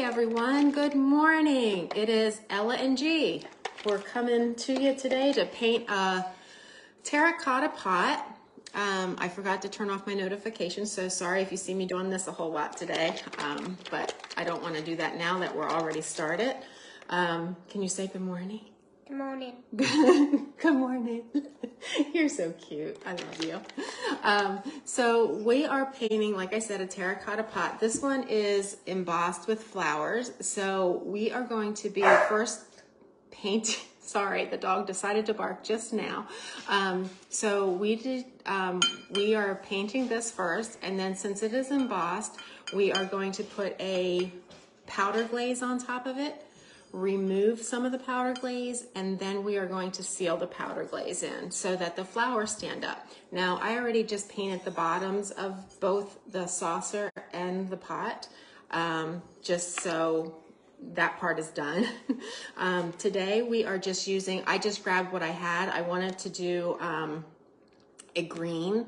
everyone, good morning. It is Ella and G. We're coming to you today to paint a terracotta pot. I forgot to turn off my notifications, so sorry if you see me doing this a whole lot today, but I don't want to do that now that we're already started. Can you say good morning? Good morning. Good morning. You're so cute. I love you. So we are painting, like I said, a terracotta pot. This one is embossed with flowers. So we are going to be first painting. Sorry, the dog decided to bark just now. We are painting this first, and then since it is embossed, we are going to put a powder glaze on top of it, remove some of the powder glaze, and then we are going to seal the powder glaze in so that the flowers stand up. Now, I already just painted the bottoms of both the saucer and the pot, just so that part is done. Today we are just using, I just grabbed what I had. I wanted to do a green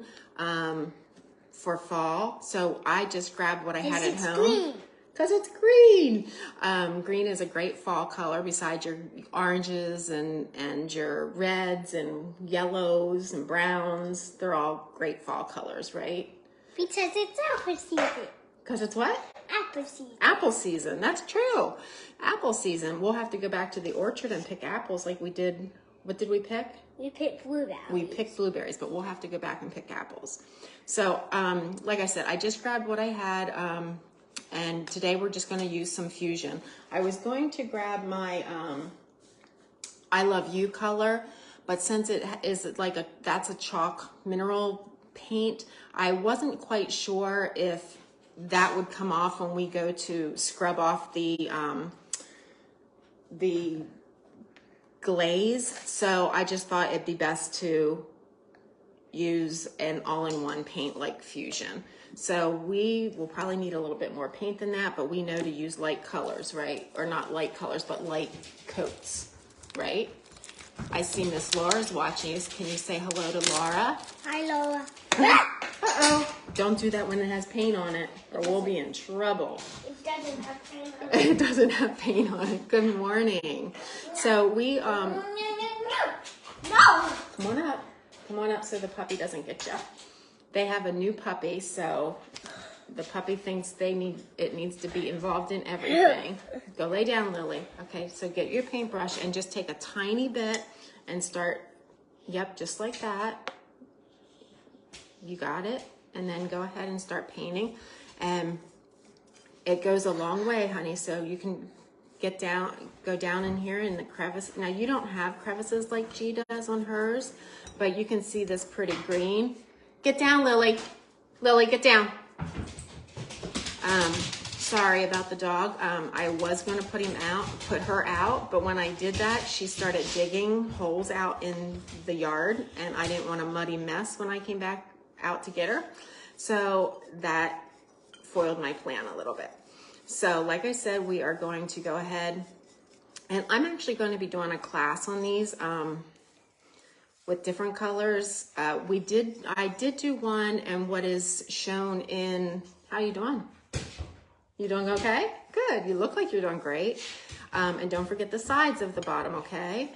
for fall, so I just grabbed what I had at home. Green. Because it's green. Green is a great fall color besides your oranges and your reds and yellows and browns. They're all great fall colors, right? Because it's apple season. Because it's what? Apple season. Apple season. That's true. Apple season. We'll have to go back to the orchard and pick apples like we did. What did we pick? We picked blueberries. We picked blueberries, but we'll have to go back and pick apples. So, like I said, I just grabbed what I had. And today we're just going to use some Fusion. I was going to grab my I Love You color, but since it is like that's a chalk mineral paint, I wasn't quite sure if that would come off when we go to scrub off the glaze. So I just thought it'd be best to use an all-in-one paint like Fusion. So we will probably need a little bit more paint than that, but we know to use light colors, right? Or not light colors, but light coats, right? I see Miss Laura's watching us. Can you say hello to Laura? Hi, Laura. Uh-oh. Don't do that when it has paint on it, or we'll be in trouble. It doesn't have paint on it. It doesn't have paint on it. Good morning. So we, No. Come on up. Come on up so the puppy doesn't get you. They have a new puppy, so the puppy thinks it needs to be involved in everything. Go lay down, Lily. Okay, so get your paintbrush and just take a tiny bit and start, yep, just like that. You got it. And then go ahead and start painting. And it goes a long way, honey, so you can go down in here in the crevice. Now, you don't have crevices like G does on hers, but you can see this pretty green. Get down, Lily. Lily, get down. Sorry about the dog. I was going to put her out, but when I did that, she started digging holes out in the yard, and I didn't want a muddy mess when I came back out to get her. So that foiled my plan a little bit. So like I said, we are going to go ahead, and I'm actually going to be doing a class on these with different colors. I did do one, and what is shown in, how you doing? You doing okay? Good. You look like you're doing great. And don't forget the sides of the bottom, okay?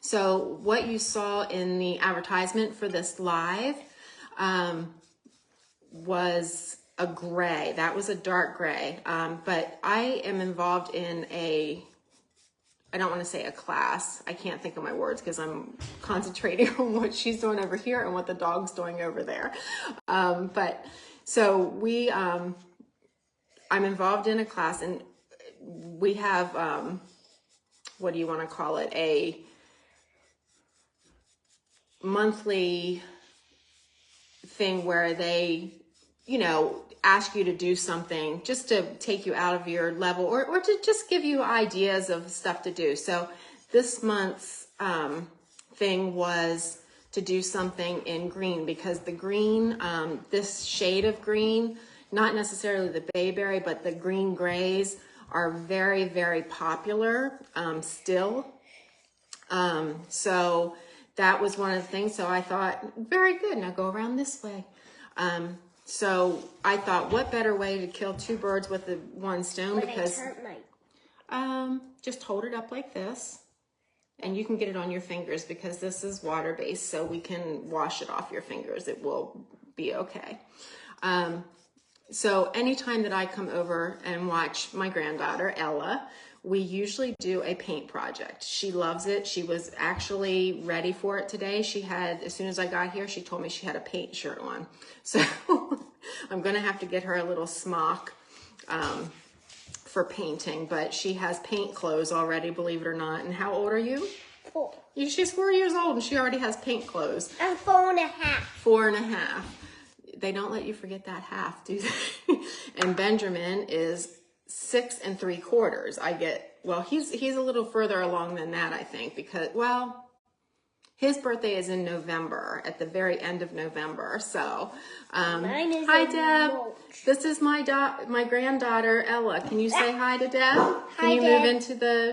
So what you saw in the advertisement for this live was a gray. That was a dark gray. But I am involved in I don't want to say a class. I can't think of my words because I'm concentrating on what she's doing over here and what the dog's doing over there. But so I'm involved in a class, and we have, what do you want to call it? A monthly thing where they, ask you to do something just to take you out of your level, or to just give you ideas of stuff to do. So this month's thing was to do something in green, because the green, this shade of green, not necessarily the bayberry, but the green grays are very, very popular still. So that was one of the things. So I thought, very good, now go around this way. So I thought, what better way to kill two birds with the one stone? When Because I turn my... just hold it up like this, and you can get it on your fingers because this is water-based, so we can wash it off your fingers. It will be okay. So anytime that I come over and watch my granddaughter, Ella, we usually do a paint project. She loves it. She was actually ready for it today. She had, as soon as I got here, she told me she had a paint shirt on. So I'm gonna have to get her a little smock for painting, but she has paint clothes already, believe it or not. And how old are you? 4. She's 4 years old and she already has paint clothes. I'm 4.5. 4.5. They don't let you forget that half, do they? And Benjamin is 6 3/4. I get, well, he's a little further along than that, I think, because, well, his birthday is in November, at the very end of November. So, Mine is hi in Deb. March. This is my granddaughter Ella. Can you say hi to Deb? Can Hi, you Deb.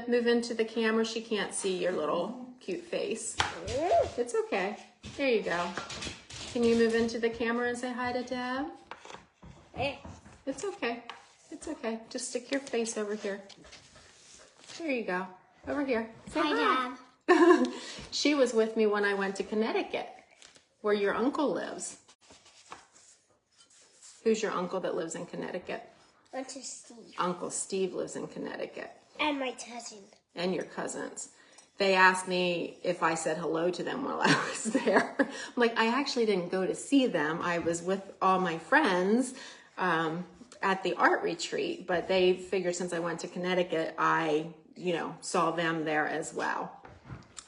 move into the camera? She can't see your little cute face. It's okay. There you go. Can you move into the camera and say hi to Deb? It's okay. It's okay. Just stick your face over here. There you go. Over here. Say hi. Hi, Dad. She was with me when I went to Connecticut, where your uncle lives. Who's your uncle that lives in Connecticut? Uncle Steve. Uncle Steve lives in Connecticut. And my cousin. And your cousins. They asked me if I said hello to them while I was there. I'm like, I actually didn't go to see them. I was with all my friends at the art retreat, but they figured since I went to Connecticut, I, saw them there as well.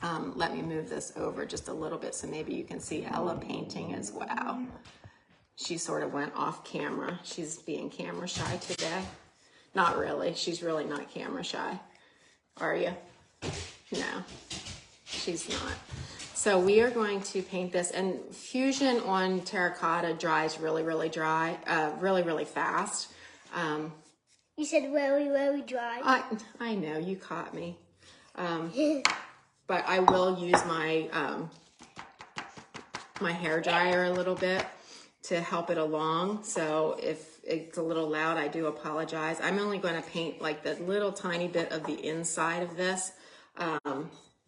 Let me move this over just a little bit so maybe you can see Ella painting as well. She sort of went off camera. She's being camera shy today. Not really. She's really not camera shy. Are you? No, she's not. So we are going to paint this, and Fusion on terracotta dries really, really dry, really fast. You said very, very dry. I know, you caught me. But I will use my my hair dryer a little bit to help it along. So if it's a little loud, I do apologize. I'm only going to paint like the little tiny bit of the inside of this.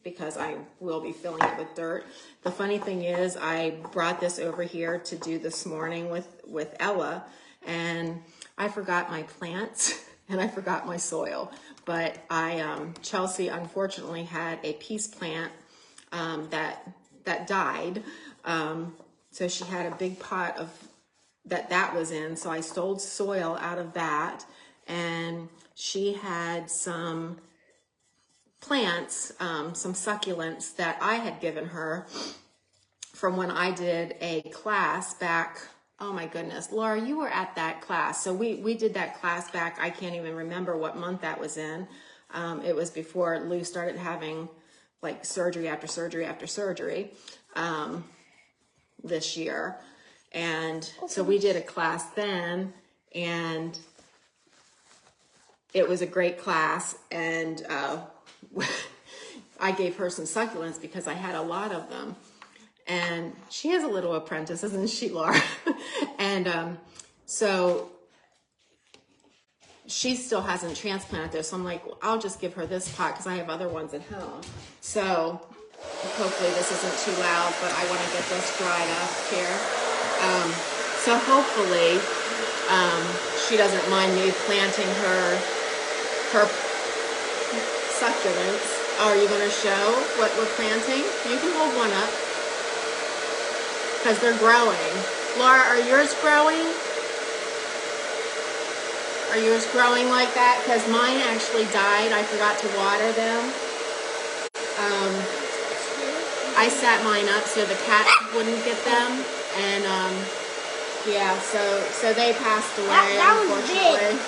Because I will be filling it with dirt. The funny thing is I brought this over here to do this morning with Ella, and I forgot my plants and I forgot my soil. But Chelsea unfortunately had a peace plant that died. So she had a big pot of that was in. So I stole soil out of that, and she had some plants, some succulents that I had given her from when I did a class back. Oh my goodness, Laura, you were at that class. So we did that class back. I can't even remember what month that was in. It was before Lou started having like surgery after surgery after surgery this year. And so we did a class then, and it was a great class. And I gave her some succulents because I had a lot of them. And she has a little apprentice, isn't she, Laura? And so she still hasn't transplanted this. So I'm like, well, I'll just give her this pot because I have other ones at home. So hopefully this isn't too loud, but I want to get this dried up here. So hopefully she doesn't mind me planting her succulents. Are you going to show what we're planting? You can hold one up because they're growing. Laura, are yours growing? Are yours growing like that? Because mine actually died. I forgot to water them. I set mine up so the cat wouldn't get them, and yeah, so they passed away, That was unfortunately. big.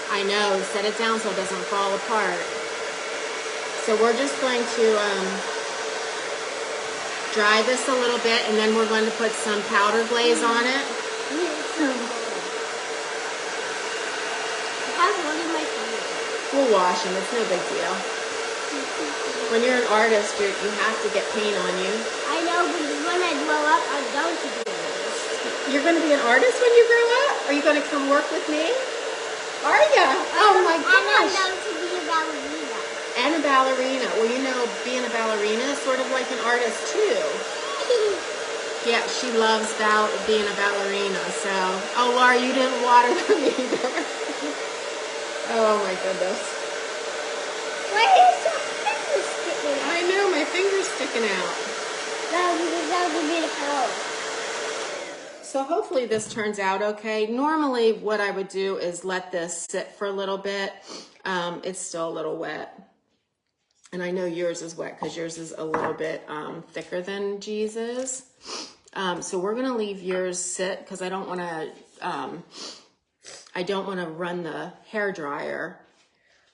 I know. Set it down so it doesn't fall apart. So we're just going to dry this a little bit, and then we're going to put some powder glaze on it. We'll wash them. It's no big deal. When you're an artist, you have to get paint on you. I know, but when I grow up, I'm going to be an artist. you're going to be an artist when you grow up? Are you going to come work with me? Are ya? Oh my And I'm gosh. going to be a ballerina. And a ballerina. Well, you know, being a ballerina is sort of like an artist too. Yeah, she loves being a ballerina. So, oh, Laura, you didn't water them either. Oh my goodness. Why is your finger sticking out? I know, my finger's sticking out. No, because that would be the power. So hopefully this turns out okay. Normally what I would do is let this sit for a little bit. It's still a little wet. And I know yours is wet because yours is a little bit thicker than G's is. So we're gonna leave yours sit because I don't wanna run the hair dryer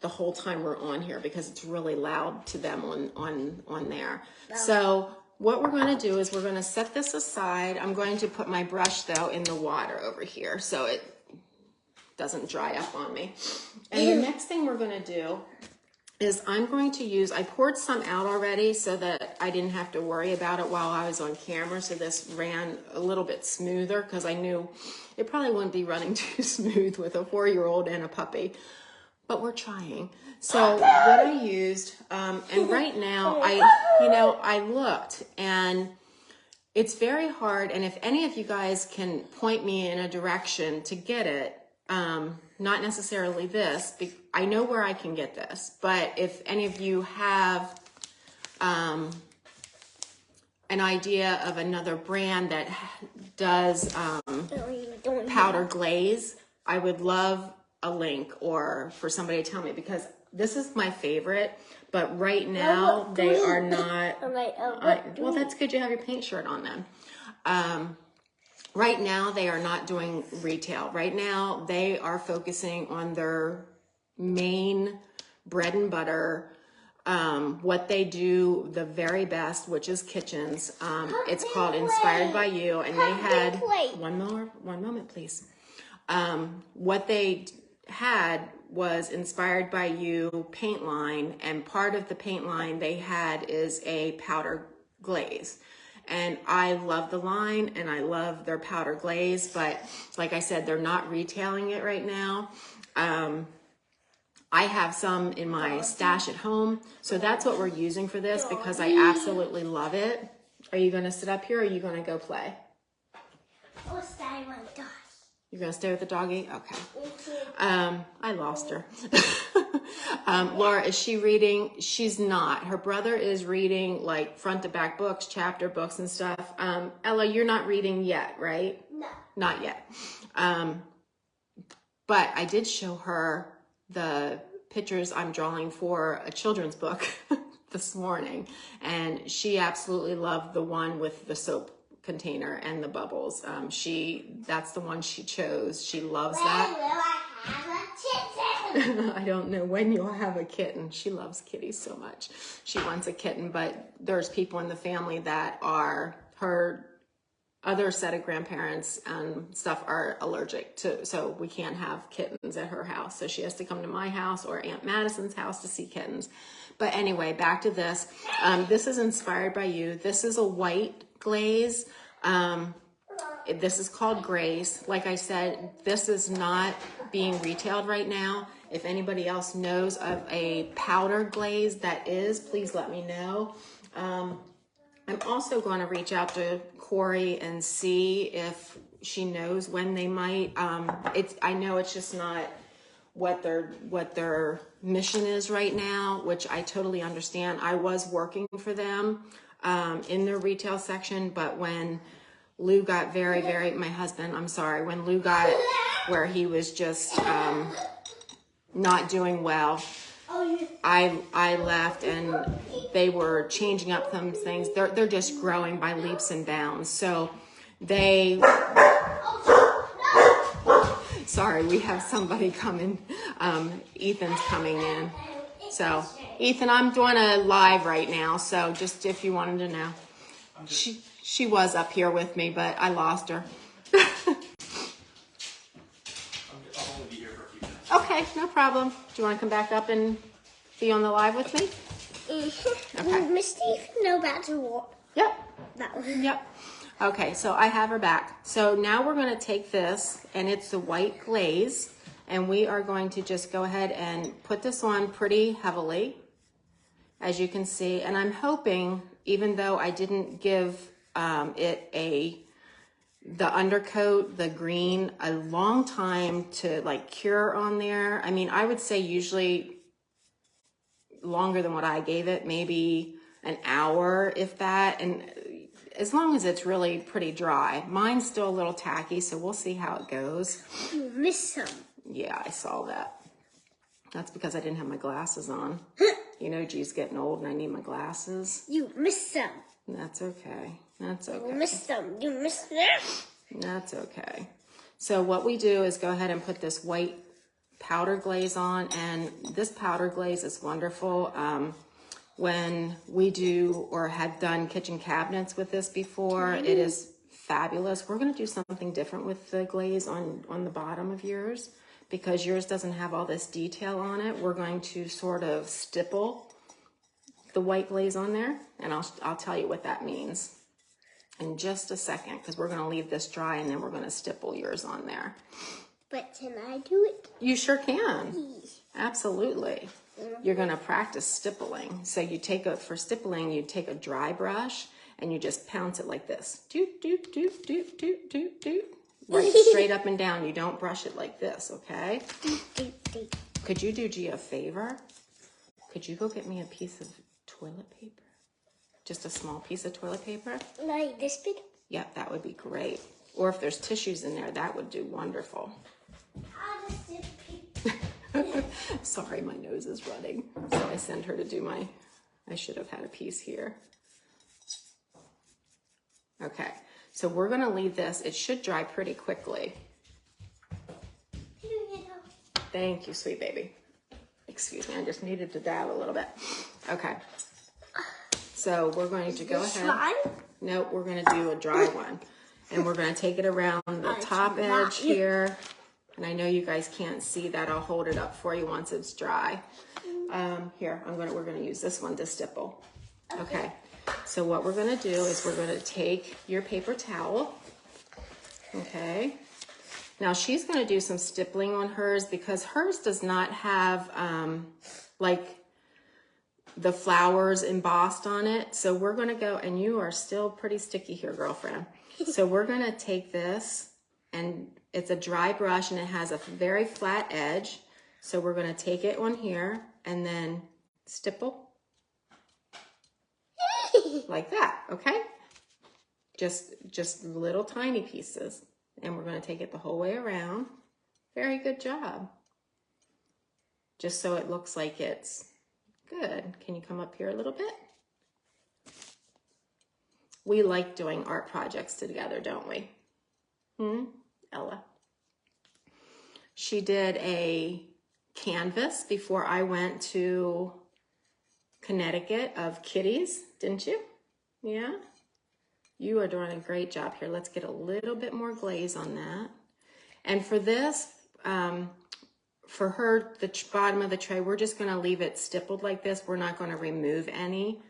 the whole time we're on here because it's really loud to them on there. So what we're going to do is we're going to set this aside. I'm going to put my brush though in the water over here so it doesn't dry up on me. And the next thing we're going to do is I poured some out already so that I didn't have to worry about it while I was on camera. So this ran a little bit smoother because I knew it probably wouldn't be running too smooth with a 4-year-old and a puppy. But we're trying. So what I used, and right now I looked and it's very hard. And if any of you guys can point me in a direction to get it, not necessarily this, I know where I can get this, but if any of you have an idea of another brand that does powder glaze, I would love a link or for somebody to tell me because this is my favorite, but right now they are not. Well, that's good. You have your paint shirt on then. Right now they are not doing retail. Right now they are focusing on their main bread and butter, what they do the very best, which is kitchens. It's called Inspired by You, and they had one moment, please. What they had was Inspired by You paint line, and part of the paint line they had is a powder glaze. And I love the line and I love their powder glaze, but like I said, they're not retailing it right now. I have some in my stash at home, so that's what we're using for this because I absolutely love it. Are you going to sit up here or are you going to go play? I'll stay with the dog. You're going to stay with the doggy? Okay. I lost her. Laura, is she reading? She's not. Her brother is reading like front to back books, chapter books and stuff. Ella, you're not reading yet, right? No. Not yet. But I did show her the pictures I'm drawing for a children's book this morning, and she absolutely loved the one with the soap container and the bubbles. That's the one she chose. She loves that. When will I have a kitten? I don't know when you'll have a kitten. She loves kitties so much. She wants a kitten, but there's people in the family that are her other set of grandparents and stuff are allergic to, so we can't have kittens at her house. So she has to come to my house or Aunt Madison's house to see kittens. But anyway, back to this. This is Inspired by You. This is a white glaze. This is called Grace. Like I said, this is not being retailed right now. If anybody else knows of a powder glaze that is, please let me know. I'm also going to reach out to Corey and see if she knows when they might. I know it's just not what their mission is right now, which I totally understand. I was working for them in their retail section, but when Lou got my husband, I'm sorry, when Lou got where he was just not doing well, I left and they were changing up some things. They're just growing by leaps and bounds. So sorry, we have somebody coming. Ethan's coming in. So Ethan, I'm doing a live right now. So just if you wanted to know, she was up here with me, but I lost her. I'll only be here for a few minutes. Okay, no problem. Do you want to come back up and be on the live with me? Okay. Does Miss Steve know about to walk? Yep. That one. Yep. Okay, so I have her back. So now we're going to take this, and it's the white glaze, and we are going to just go ahead and put this on pretty heavily, as you can see. And I'm hoping, even though I didn't give the undercoat, the green, a long time to like cure on there. I mean, I would say usually longer than what I gave it, maybe an hour, if that. And as long as it's really pretty dry. Mine's still a little tacky, so we'll see how it goes. You missed some. Yeah, I saw that. That's because I didn't have my glasses on. You know, G's getting old and I need my glasses. You missed some. That's okay. That's okay. You missed some. You missed them. That's okay. So what we do is go ahead and put this white powder glaze on, and this powder glaze is wonderful. When we do or have done kitchen cabinets with this before, it is fabulous. We're going to do something different with the glaze on the bottom of yours, because yours doesn't have all this detail on it. We're going to sort of stipple the white glaze on there, and I'll tell you what that means in just a second, because we're going to leave this dry and then we're going to stipple yours on there. But can I do it? You sure can. Absolutely. You're going to practice stippling. So for stippling, you take a dry brush and you just pounce it like this. Doot, doot, doot, doot, doot, doot, doot. Right, straight up and down. You don't brush it like this, okay? Could you do Gia a favor? Could you go get me a piece of toilet paper? Just a small piece of toilet paper? Like this big? Yep, that would be great. Or if there's tissues in there, that would do wonderful. Sorry, my nose is running. So I send her to do I should have had a piece here. Okay, so we're gonna leave this. It should dry pretty quickly. Thank you, sweet baby. Excuse me, I just needed to dab a little bit. Okay, so we're going to go ahead. Nope, we're gonna do a dry one. And we're gonna take it around the top edge here. And I know you guys can't see that. I'll hold it up for you once it's dry. Here, we're gonna use this one to stipple. Okay, so what we're gonna do is we're gonna take your paper towel, okay? Now she's gonna do some stippling on hers, because hers does not have like the flowers embossed on it. So we're gonna go, and you are still pretty sticky here, girlfriend. So we're gonna take this, and it's a dry brush and it has a very flat edge. So we're gonna take it on here and then stipple like that, okay? Just little tiny pieces. And we're gonna take it the whole way around. Very good job. Just so it looks like it's good. Can you come up here a little bit? We like doing art projects together, don't we? Ella. She did a canvas before I went to Connecticut of kitties, didn't you? Yeah? You are doing a great job here. Let's get a little bit more glaze on that. And for this, for her, the bottom of the tray, we're just gonna leave it stippled like this. We're not gonna remove any.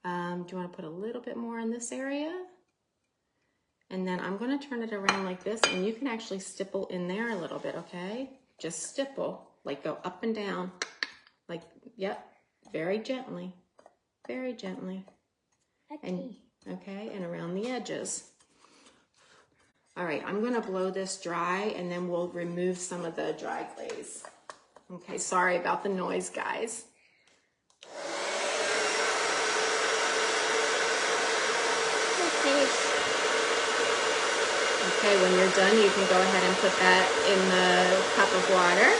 Do you want to put a little bit more in this area? And then I'm going to turn it around like this, and you can actually stipple in there a little bit, okay? Just stipple, like go up and down, like, yep, very gently, very gently. And, okay, and around the edges. All right, I'm going to blow this dry, and then we'll remove some of the dry glaze. Okay, sorry about the noise, guys. Okay, when you're done, you can go ahead and put that in the cup of water.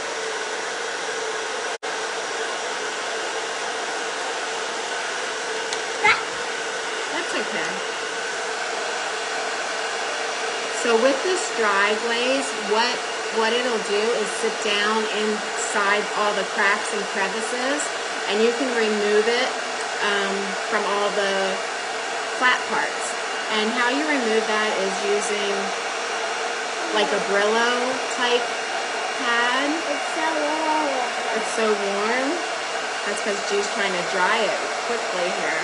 That's okay. So with this dry glaze, what it'll do is sit down inside all the cracks and crevices, and you can remove it from all the flat parts. And how you remove that is using like a Brillo type pad. It's so warm. It's so warm. That's because G's trying to dry it quickly here.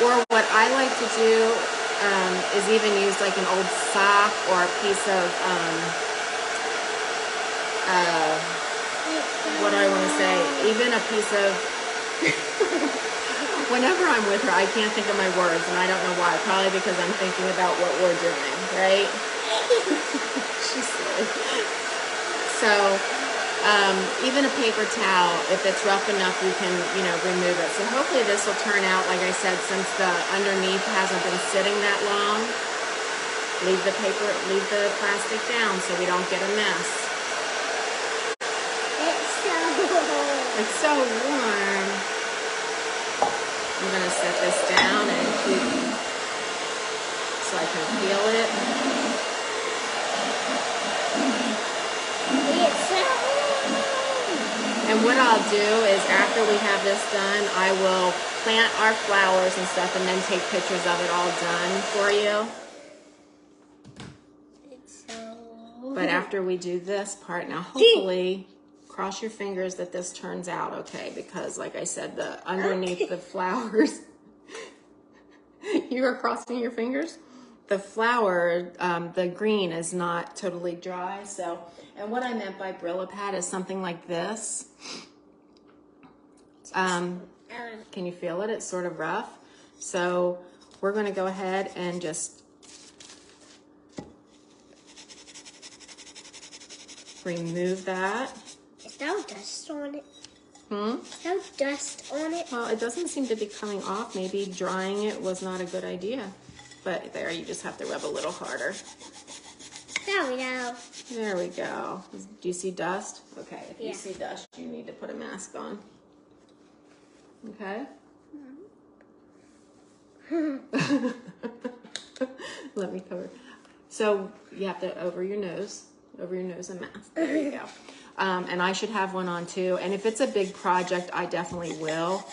Or what I like to do is even use like an old sock or a piece of, what do I want to say? Even a piece of, whenever I'm with her, I can't think of my words, and I don't know why. Probably because I'm thinking about what we're doing, right? She's silly. So, even a paper towel, if it's rough enough, you can, remove it. So hopefully this will turn out, like I said, since the underneath hasn't been sitting that long, leave the plastic down so we don't get a mess. It's so warm. I'm gonna set this down and keep, so I can feel it. And what I'll do is after we have this done, I will plant our flowers and stuff and then take pictures of it all done for you. But after we do this part, now hopefully, cross your fingers that this turns out okay, because like I said, the underneath the flowers, you are crossing your fingers? The flower, the green is not totally dry. So, and what I meant by Brillo pad is something like this. Can you feel it? It's sort of rough. So we're going to go ahead and just remove that. Is there dust on it? Is there dust on it? Well, it doesn't seem to be coming off. Maybe drying it was not a good idea. But there, you just have to rub a little harder. There we go. There we go. Do you see dust? Okay, if you see dust, you need to put a mask on. Okay? Let me cover. So you have to over your nose a mask. There you go. And I should have one on too. And if it's a big project, I definitely will.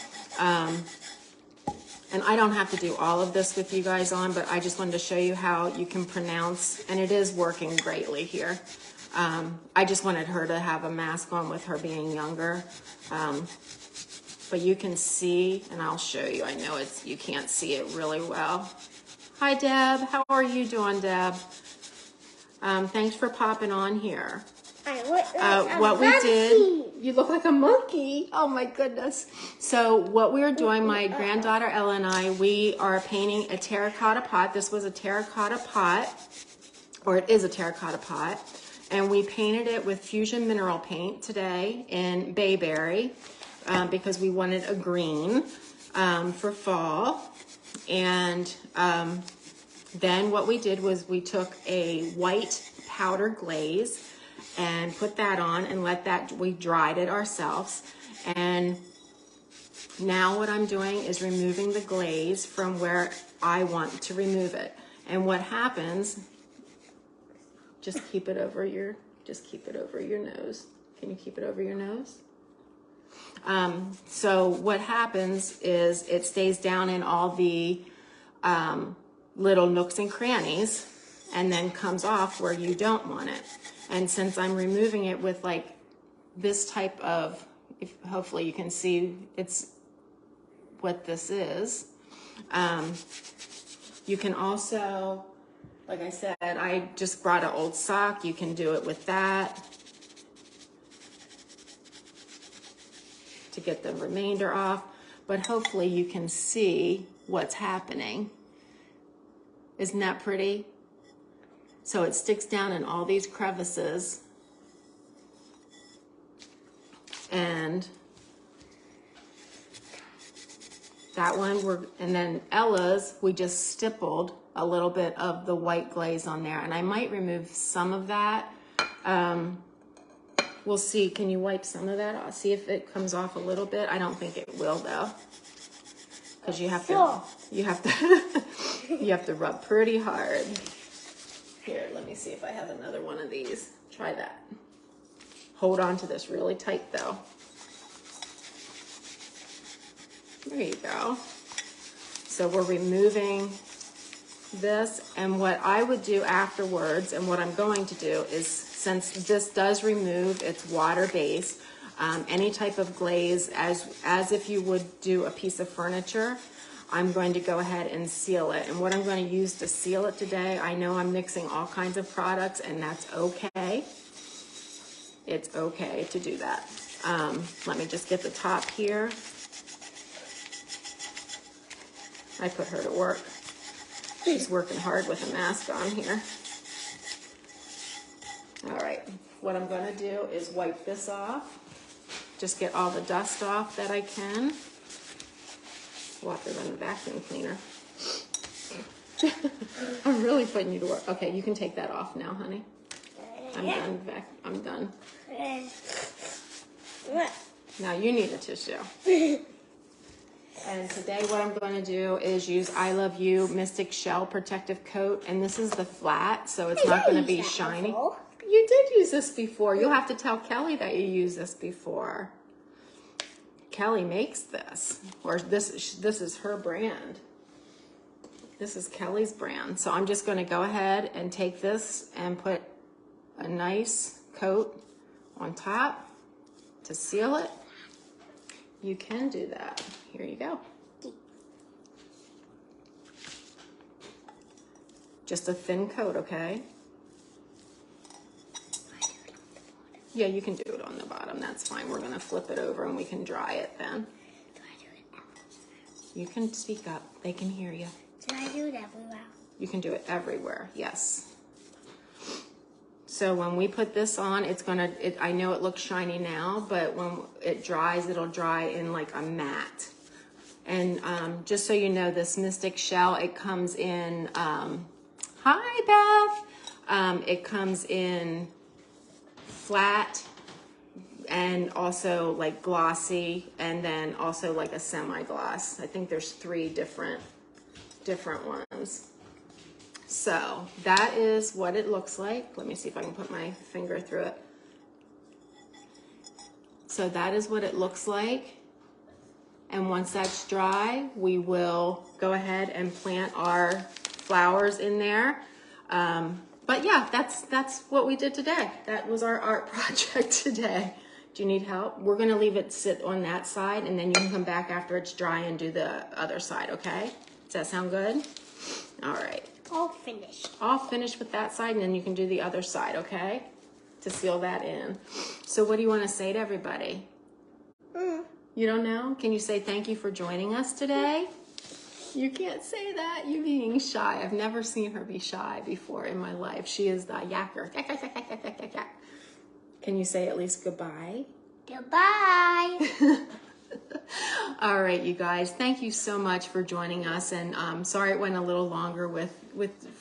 And I don't have to do all of this with you guys on, but I just wanted to show you how you can pronounce, and it is working greatly here. I just wanted her to have a mask on with her being younger. But you can see, and I'll show you. I know you can't see it really well. Hi, Deb. How are you doing, Deb? Thanks for popping on here. What we did, you look like a monkey. Oh my goodness. So what we are doing, my granddaughter Ella and I, we are painting a terracotta pot. This was a terracotta pot, or it is a terracotta pot. And we painted it with Fusion Mineral Paint today in Bayberry because we wanted a green for fall. And then what we did was we took a white powder glaze and put that on and we dried it ourselves. And now what I'm doing is removing the glaze from where I want to remove it. And what happens, just keep it over your nose. Can you keep it over your nose? So what happens is it stays down in all the little nooks and crannies and then comes off where you don't want it. And since I'm removing it with like this type of, hopefully you can see it's what this is. You can also, like I said, I just brought an old sock. You can do it with that to get the remainder off. But hopefully you can see what's happening. Isn't that pretty? So it sticks down in all these crevices. And that one, and then Ella's, we just stippled a little bit of the white glaze on there. And I might remove some of that. We'll see. Can you wipe some of that off? See if it comes off a little bit. I don't think it will though. Because you have to you have to rub pretty hard. Here, let me see if I have another one of these. Try that. Hold on to this really tight though. There you go. So we're removing this, and what I would do afterwards, and what I'm going to do is, since this does remove, it's water-based, any type of glaze, as if you would do a piece of furniture, I'm going to go ahead and seal it. And what I'm going to use to seal it today, I know I'm mixing all kinds of products, and that's okay. It's okay to do that. Let me just get the top here. I put her to work. She's working hard with a mask on here. All right, what I'm gonna do is wipe this off. Just get all the dust off that I can. We'll have to run the vacuum cleaner. I'm really putting you to work. Okay, you can take that off now, honey. I'm done. Now you need a tissue. And today what I'm going to do is use I Love You Mystic Shell Protective Coat. And this is the flat, so it's not going to be shiny. You did use this before. You'll have to tell Kelly that you used this before. Kelly makes this. Or this is her brand. This is Kelly's brand. So I'm just going to go ahead and take this and put a nice coat on top to seal it. You can do that. Here you go. Just a thin coat, okay? Yeah, you can do it on the bottom. That's fine. We're going to flip it over and we can dry it then. Do I do it everywhere? You can speak up. They can hear you. Do I do it everywhere? You can do it everywhere, yes. So when we put this on, I know it looks shiny now, but when it dries, it'll dry in like a matte. And just so you know, this Mystic Shell, it comes in, hi Beth, it comes in flat and also like glossy, and then also like a semi-gloss. I think there's 3 different ones. So that is what it looks like. Let me see if I can put my finger through it. So that is what it looks like. And once that's dry, we will go ahead and plant our flowers in there. But yeah, that's what we did today. That was our art project today. Do you need help? We're gonna leave it sit on that side, and then you can come back after it's dry and do the other side, okay? Does that sound good? All right. All finished. All finished with that side, and then you can do the other side, okay? To seal that in. So what do you want to say to everybody? You don't know? Can you say thank you for joining us today? You can't say that. You're being shy. I've never seen her be shy before in my life. She is the yacker. Yak, yak, yak, yak, yak, yak, yak. Can you say at least goodbye? Goodbye. All right, you guys, thank you so much for joining us. And sorry it went a little longer with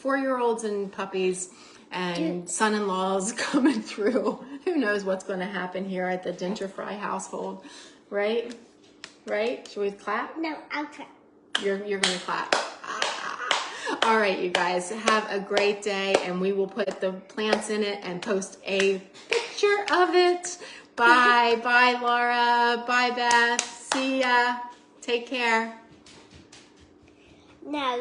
4-year-olds and puppies and son-in-laws coming through. Who knows what's going to happen here at the Dinter Fry household, right? Right? Should we clap? No, I'll try. You're going to clap. All right, you guys, have a great day, and we will put the plants in it and post a picture of it. Bye. Bye, Laura. Bye, Beth. See ya. Take care. No.